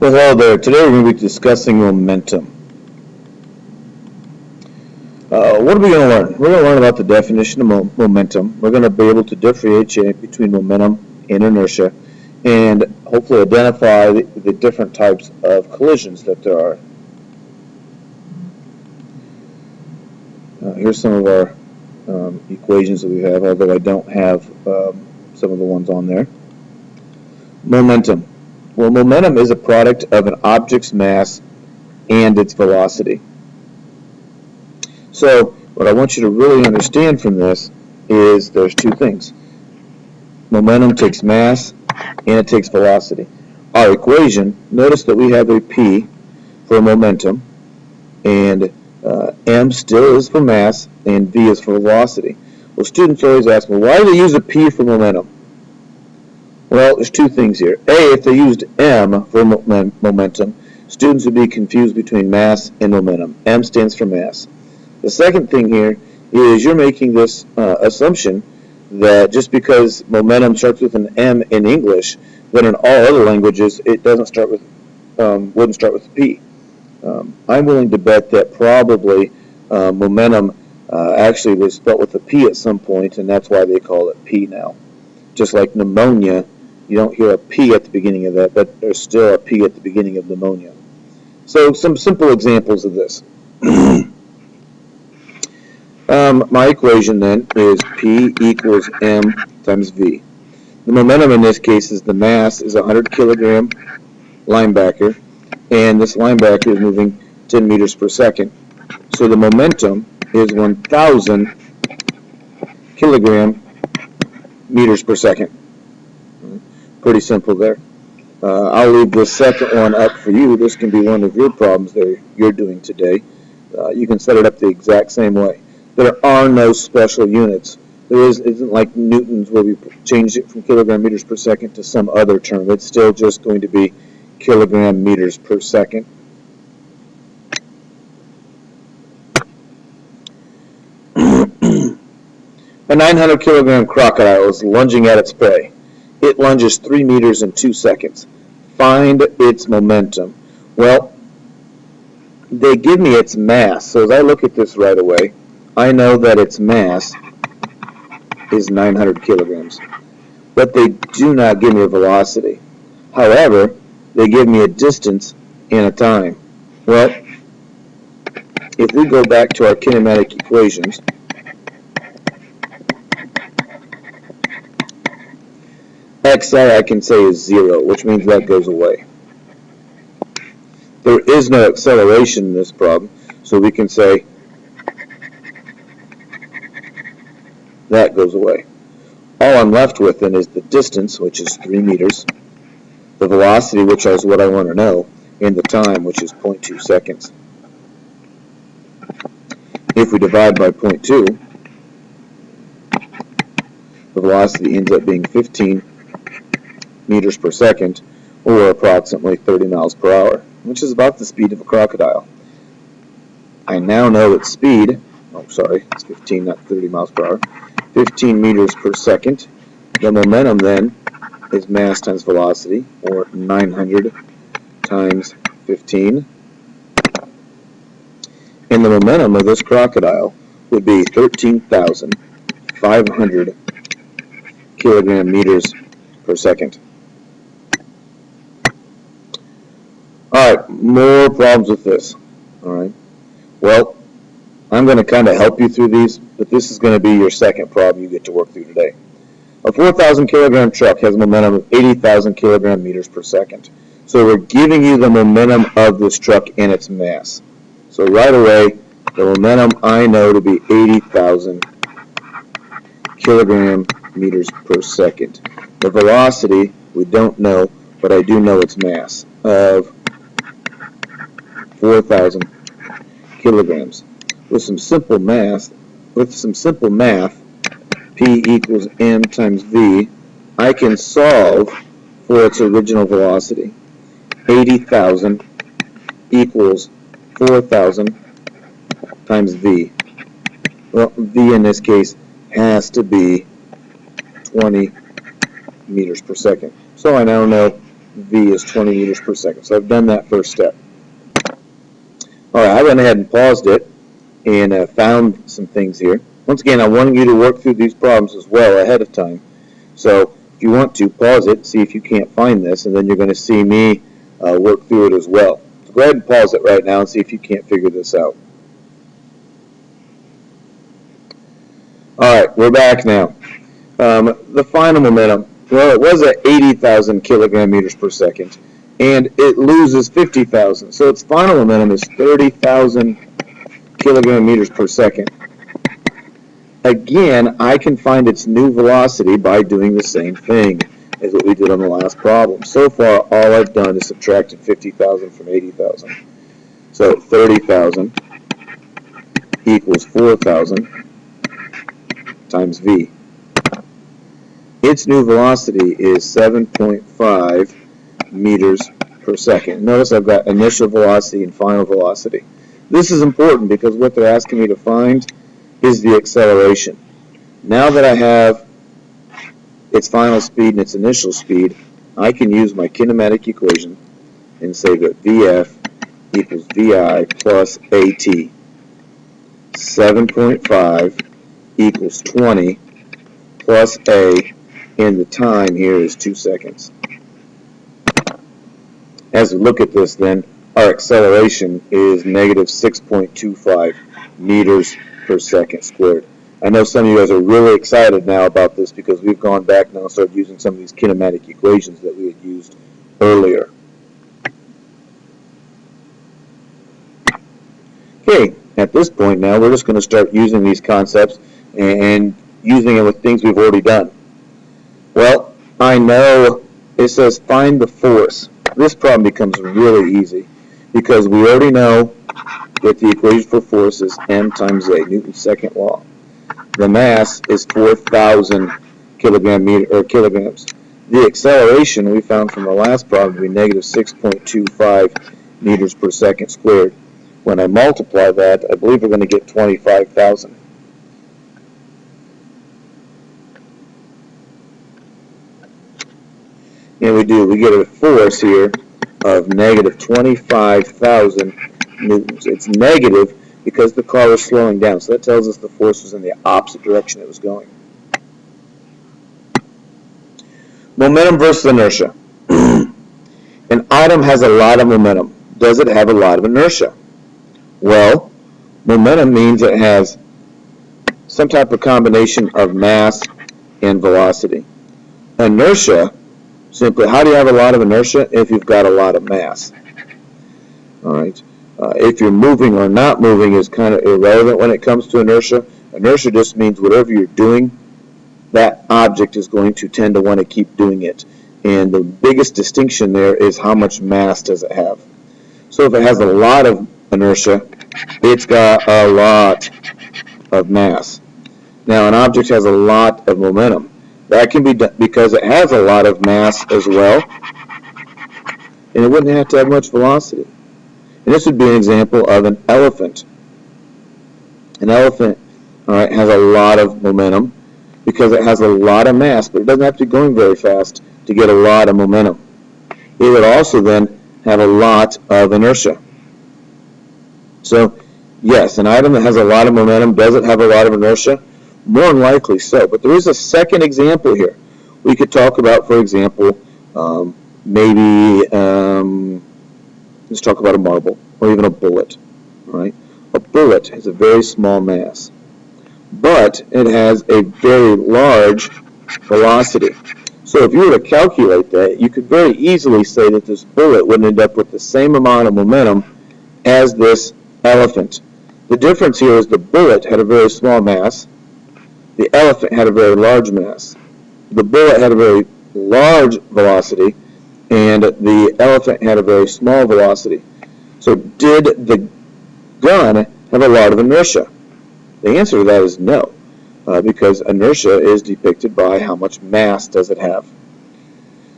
Well, hello there. Today we're going to be discussing momentum. What are we going to learn? We're going to learn about the definition of momentum. We're going to be able to differentiate between momentum and inertia and hopefully identify the different types of collisions that there are. Here's some of our equations that we have, although I don't have some of the ones on there. Momentum. Well, momentum is a product of an object's mass and its velocity. So what I want you to really understand from this is there's two things. Momentum takes mass and it takes velocity. Our equation, notice that we have a P for momentum, and M still is for mass and V is for velocity. Well, students always ask me, why do they use a P for momentum? Well, there's two things here. A, if they used M for momentum, students would be confused between mass and momentum. M stands for mass. The second thing here is you're making this assumption that just because momentum starts with an M in English, then in all other languages it doesn't start with, wouldn't start with a P. I'm willing to bet that probably momentum actually was spelled with a P at some point, and that's why they call it P now. Just like pneumonia, you don't hear a P at the beginning of that, but there's still a P at the beginning of pneumonia. So some simple examples of this. My equation then is P equals M times V. The momentum in this case is the mass is 100 kilogram linebacker, and this linebacker is moving 10 meters per second. So the momentum is 1,000 kilogram meters per second. Pretty simple there. I'll leave this second one up for you. This can be one of your problems that you're doing today. You can set it up the exact same way. There are no special units. There isn't like newtons where we changed it from kilogram meters per second to some other term. It's still just going to be kilogram meters per second. A 900 kilogram crocodile is lunging at its prey. It lunges 3 meters in 2 seconds. Find its momentum. Well, they give me its mass. So as I look at this right away, I know that its mass is 900 kilograms. But they do not give me a velocity. However, they give me a distance and a time. Well, if we go back to our kinematic equations, xi I can say is 0, which means that goes away. There is no acceleration in this problem, so we can say that goes away. All I'm left with then is the distance, which is 3 meters, the velocity, which is what I want to know, and the time, which is 0.2 seconds. If we divide by 0.2, the velocity ends up being 15 meters per second, or approximately 30 miles per hour, which is about the speed of a crocodile. I now know its speed, it's 15, not 30 miles per hour, 15 meters per second. The momentum then is mass times velocity, or 900 times 15. And the momentum of this crocodile would be 13,500 kilogram meters per second. Alright, more problems with this. Alright, well, I'm going to kind of help you through these, but this is going to be your second problem you get to work through today. A 4,000 kilogram truck has a momentum of 80,000 kilogram meters per second. So we're giving you the momentum of this truck and its mass. So right away, the momentum I know to be 80,000 kilogram meters per second. The velocity we don't know, but I do know its mass of 4,000 kilograms. With some simple math, P equals M times V, I can solve for its original velocity. 80,000 equals 4,000 times V. Well, V in this case has to be 20 meters per second. So I now know v is 20 meters per second. So I've done that first step. All right, I went ahead and paused it and found some things here. Once again, I wanted you to work through these problems as well ahead of time. So if you want to, pause it, see if you can't find this, and then you're going to see me work through it as well. So go ahead and pause it right now and see if you can't figure this out. All right, we're back now. The final momentum, well, it was at 80,000 kilogram meters per second, and it loses 50,000. So its final momentum is 30,000 kilogram meters per second. Again, I can find its new velocity by doing the same thing as what we did on the last problem. So far, all I've done is subtracted 50,000 from 80,000. So 30,000 equals 4,000 times v. Its new velocity is 7.5 meters per second. Notice I've got initial velocity and final velocity. This is important because what they're asking me to find is the acceleration. Now that I have its final speed and its initial speed, I can use my kinematic equation and say that Vf equals Vi plus At. 7.5 equals 20 plus A, and the time here is 2 seconds. As we look at this then, our acceleration is negative 6.25 meters per second squared. I know some of you guys are really excited now about this because we've gone back now and started using some of these kinematic equations that we had used earlier. Okay, at this point now we're just going to start using these concepts and using it with things we've already done. Well, I know it says find the force. This problem becomes really easy because we already know that the equation for force is m times a, Newton's second law. The mass is 4,000 kilograms. The acceleration we found from the last problem to be negative 6.25 meters per second squared. When I multiply that, I believe we're going to get 25,000. And we do. We get a force here of negative 25,000 newtons. It's negative because the car was slowing down. So that tells us the force was in the opposite direction it was going. Momentum versus inertia. An item has a lot of momentum. Does it have a lot of inertia? Well, momentum means it has some type of combination of mass and velocity. Inertia, simply, how do you have a lot of inertia? If you've got a lot of mass. All right. If you're moving or not moving is kind of irrelevant when it comes to inertia. Inertia just means whatever you're doing, that object is going to tend to want to keep doing it. And the biggest distinction there is how much mass does it have. So if it has a lot of inertia, it's got a lot of mass. Now an object has a lot of momentum. That can be done because it has a lot of mass as well, and it wouldn't have to have much velocity. And this would be an example of an elephant. An elephant, all right, has a lot of momentum because it has a lot of mass, but it doesn't have to be going very fast to get a lot of momentum. It would also then have a lot of inertia. So, yes, an item that has a lot of momentum, does it have a lot of inertia? More than likely so. But there is a second example here. We could talk about, for example, let's talk about a marble or even a bullet. Right? A bullet has a very small mass, but it has a very large velocity. So if you were to calculate that, you could very easily say that this bullet would end up with the same amount of momentum as this elephant. The difference here is the bullet had a very small mass, the elephant had a very large mass. The bullet had a very large velocity, and the elephant had a very small velocity. So did the gun have a lot of inertia? The answer to that is no, because inertia is depicted by how much mass does it have.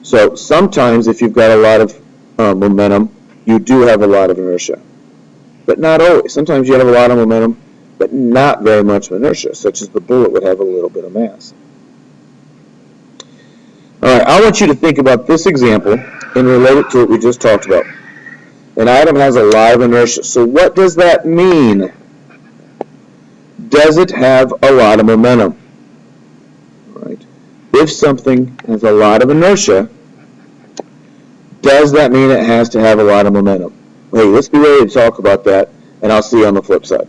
So sometimes if you've got a lot of momentum, you do have a lot of inertia. But not always. Sometimes you have a lot of momentum, but not very much inertia, such as the bullet would have a little bit of mass. All right, I want you to think about this example and relate it to what we just talked about. An item has a lot of inertia. So what does that mean? Does it have a lot of momentum? Right. If something has a lot of inertia, does that mean it has to have a lot of momentum? Hey, let's be ready to talk about that, and I'll see you on the flip side.